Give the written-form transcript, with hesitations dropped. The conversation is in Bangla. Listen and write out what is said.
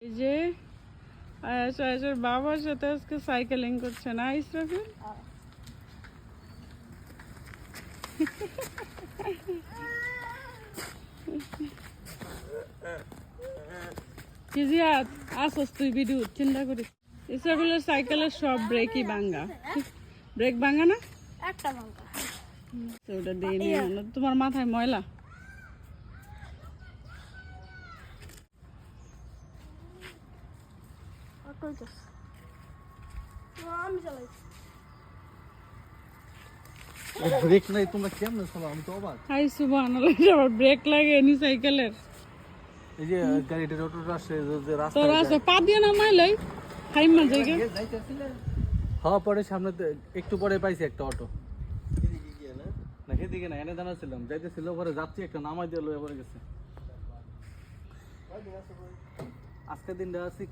এই যে আয়াসের বাবার সাথে আজকে সাইকেলিং করছে না ইসরাফিল? কি জিয়াদ আসস তুই ভিডিও চিন্তা করিস। ইসরাফিলের সাইকেলের সব ব্রেকই ভাঙা। ব্রেক ভাঙা না? একটা ভাঙা। তো ওটা দিয়ে নিয়ে আনো। তোমার মাথায় ময়লা। আমি চালাইছি। ব্রেক নাই তোমরা কেমনে চালাও? আমি তো অবাক। হাই সুবহানাল্লাহ, আবার ব্রেক লাগে নি সাইকেলের। এই যে গাড়িটা অটোটা আসে যে রাস্তা তোর আছে পা দিয়ে নামাইলাই হাইমা জায়গা। হ্যাঁ পরে সামনে একটু পরে পাইছি একটা অটো। না সেদিকে না, এনে দাঁড়াচ্ছিলাম, যাইতেছিল পরে যাচ্ছি একটা নামাই দিয়ে লয়ে পরে গেছে। আজকের দিনটা আছি